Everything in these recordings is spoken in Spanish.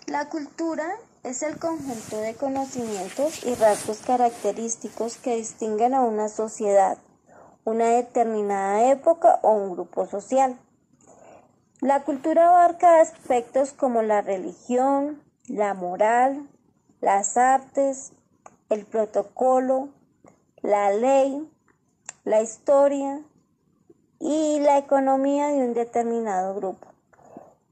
La cultura es el conjunto de conocimientos y rasgos característicos que distinguen a una sociedad, una determinada época o un grupo social. La cultura abarca aspectos como la religión, la moral, las artes, el protocolo, la ley, la historia y la economía de un determinado grupo.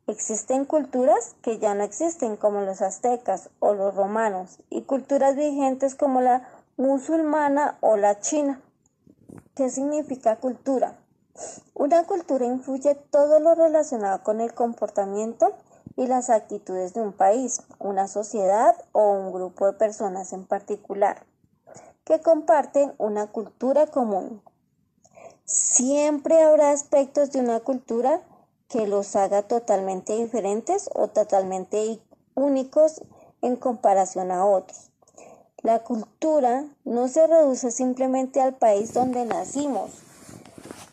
Existen culturas que ya no existen, como los aztecas o los romanos, y culturas vigentes como la musulmana o la china. ¿Qué significa cultura? Una cultura influye todo lo relacionado con el comportamiento y las actitudes de un país, una sociedad o un grupo de personas en particular, que comparten una cultura común. Siempre habrá aspectos de una cultura que los haga totalmente diferentes o totalmente únicos en comparación a otros. La cultura no se reduce simplemente al país donde nacimos.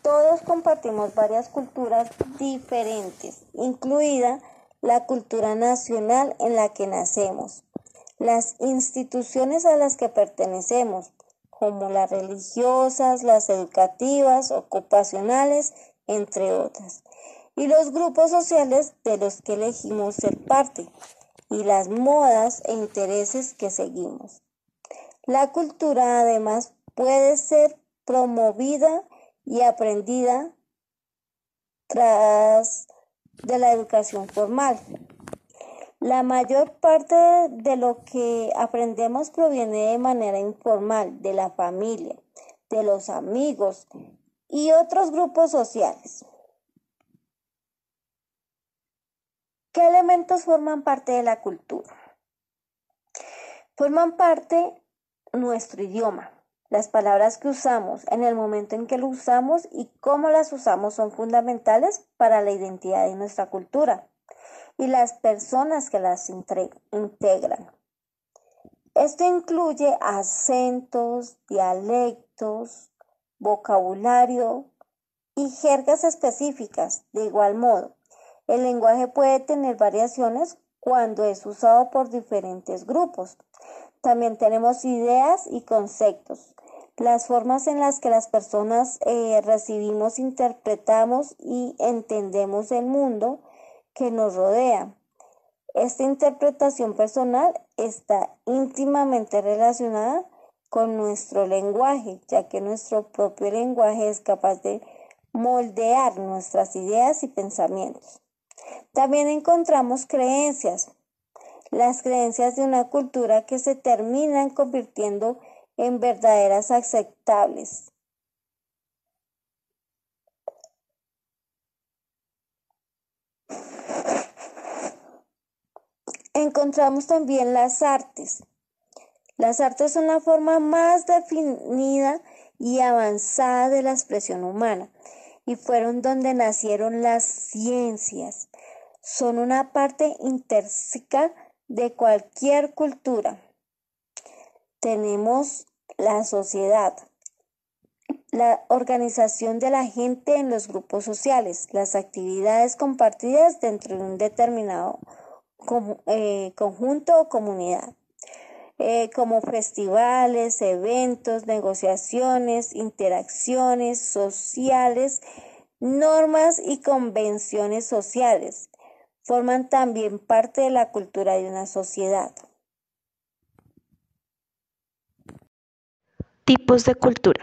Todos compartimos varias culturas diferentes, incluida la cultura nacional en la que nacemos, las instituciones a las que pertenecemos, como las religiosas, las educativas, ocupacionales, entre otras, y los grupos sociales de los que elegimos ser parte, y las modas e intereses que seguimos. La cultura, además, puede ser promovida y aprendida tras de la educación formal. La mayor parte de lo que aprendemos proviene de manera informal, de la familia, de los amigos y otros grupos sociales. ¿Qué elementos forman parte de la cultura? Forman parte nuestro idioma. Las palabras que usamos, en el momento en que lo usamos y cómo las usamos son fundamentales para la identidad de nuestra cultura y las personas que las integran. Esto incluye acentos, dialectos, vocabulario y jergas específicas. De igual modo, el lenguaje puede tener variaciones cuando es usado por diferentes grupos. También tenemos ideas y conceptos, las formas en las que las personas recibimos, interpretamos y entendemos el mundo que nos rodea. Esta interpretación personal está íntimamente relacionada con nuestro lenguaje, ya que nuestro propio lenguaje es capaz de moldear nuestras ideas y pensamientos. También encontramos creencias, las creencias de una cultura que se terminan convirtiendo en verdaderas aceptables. Encontramos también las artes. Las artes son la forma más definida y avanzada de la expresión humana y fueron donde nacieron las ciencias. Son una parte intrínseca de cualquier cultura. Tenemos la sociedad, la organización de la gente en los grupos sociales, las actividades compartidas dentro de un determinado conjunto o comunidad, como festivales, eventos, negociaciones, interacciones sociales, normas y convenciones sociales. Forman también parte de la cultura de una sociedad. Tipos de cultura.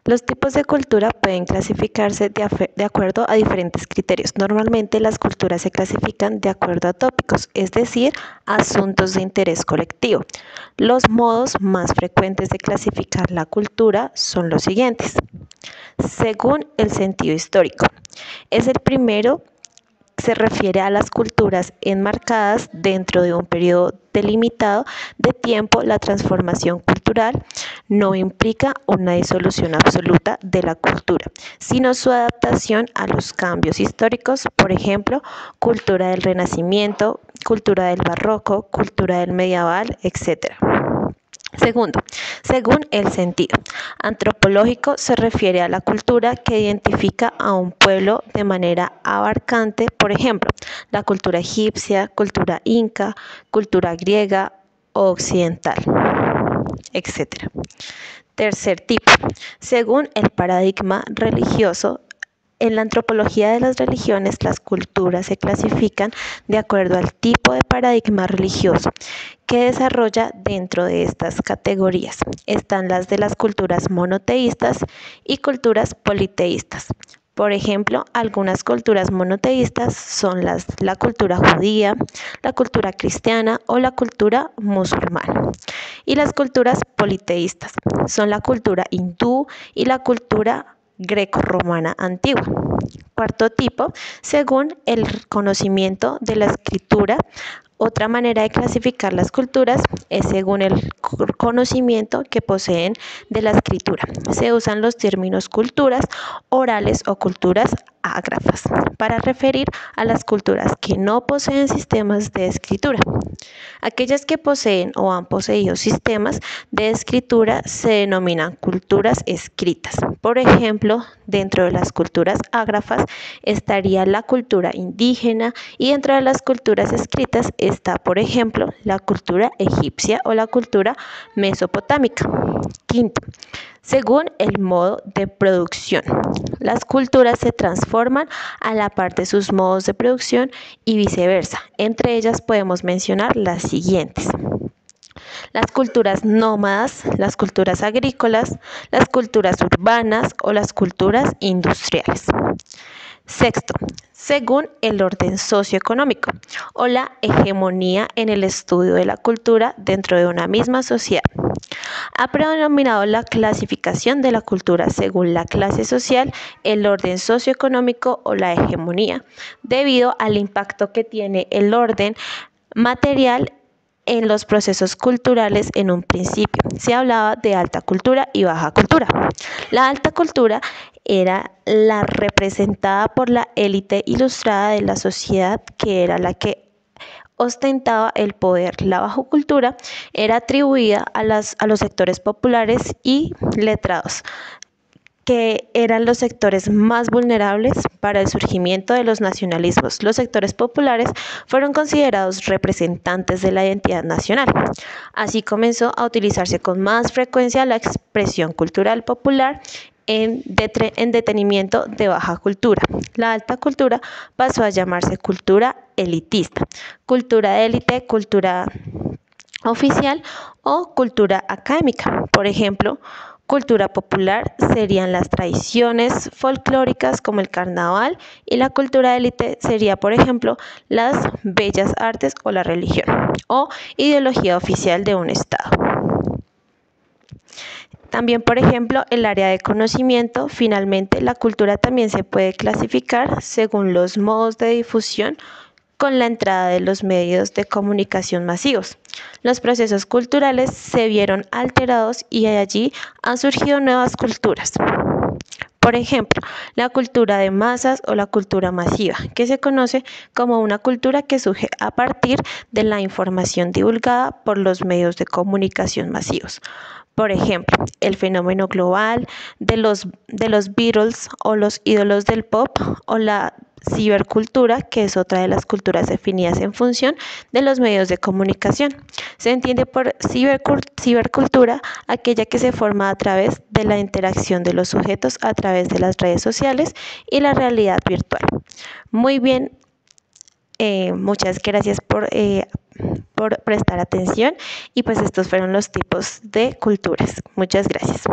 Los tipos de cultura pueden clasificarse de acuerdo a diferentes criterios. Normalmente las culturas se clasifican de acuerdo a tópicos, es decir, asuntos de interés colectivo. Los modos más frecuentes de clasificar la cultura son los siguientes. Según el sentido histórico. Es el primero. Se refiere a las culturas enmarcadas dentro de un periodo delimitado de tiempo. La transformación cultural no implica una disolución absoluta de la cultura, sino su adaptación a los cambios históricos, por ejemplo, cultura del Renacimiento, cultura del Barroco, cultura del Medieval, etc. Segundo, según el sentido. Antropológico se refiere a la cultura que identifica a un pueblo de manera abarcante, por ejemplo, la cultura egipcia, cultura inca, cultura griega o occidental, etc. Tercer tipo, según el paradigma religioso. En la antropología de las religiones, las culturas se clasifican de acuerdo al tipo de paradigma religioso que desarrolla dentro de estas categorías. Están las de las culturas monoteístas y culturas politeístas. Por ejemplo, algunas culturas monoteístas son la cultura judía, la cultura cristiana o la cultura musulmana. Y las culturas politeístas son la cultura hindú y la cultura greco-romana antigua. Cuarto tipo, según el conocimiento de la escritura. Otra manera de clasificar las culturas es según el conocimiento que poseen de la escritura. Se usan los términos culturas orales o culturas ágrafas para referir a las culturas que no poseen sistemas de escritura. Aquellas que poseen o han poseído sistemas de escritura se denominan culturas escritas. Por ejemplo, dentro de las culturas ágrafas estaría la cultura indígena y dentro de las culturas escritas está, por ejemplo, la cultura egipcia o la cultura mesopotámica. Quinto, según el modo de producción. Las culturas se transforman a la par de sus modos de producción y viceversa. Entre ellas podemos mencionar las siguientes: las culturas nómadas, las culturas agrícolas, las culturas urbanas o las culturas industriales. Sexto, según el orden socioeconómico o la hegemonía en el estudio de la cultura dentro de una misma sociedad. Ha predominado la clasificación de la cultura según la clase social, el orden socioeconómico o la hegemonía, debido al impacto que tiene el orden material en los procesos culturales. En un principio se hablaba de alta cultura y baja cultura. La alta cultura era la representada por la élite ilustrada de la sociedad, que era la que ostentaba el poder. La baja cultura era atribuida a los sectores populares y letrados, que eran los sectores más vulnerables para el surgimiento de los nacionalismos. Los sectores populares fueron considerados representantes de la identidad nacional. Así comenzó a utilizarse con más frecuencia la expresión cultural popular en detenimiento de baja cultura. La alta cultura pasó a llamarse cultura elitista, cultura de élite, cultura oficial o cultura académica. Por ejemplo, cultura popular serían las tradiciones folclóricas como el carnaval, y la cultura élite sería, por ejemplo, las bellas artes o la religión o ideología oficial de un estado. También, por ejemplo, el área de conocimiento. Finalmente, la cultura también se puede clasificar según los modos de difusión con la entrada de los medios de comunicación masivos. Los procesos culturales se vieron alterados y allí han surgido nuevas culturas. Por ejemplo, la cultura de masas o la cultura masiva, que se conoce como una cultura que surge a partir de la información divulgada por los medios de comunicación masivos. Por ejemplo, el fenómeno global de los Beatles o los ídolos del pop, o la cibercultura, que es otra de las culturas definidas en función de los medios de comunicación. Se entiende por cibercultura aquella que se forma a través de la interacción de los sujetos a través de las redes sociales y la realidad virtual. Muy bien, muchas gracias por prestar atención, y pues estos fueron los tipos de culturas. Muchas gracias.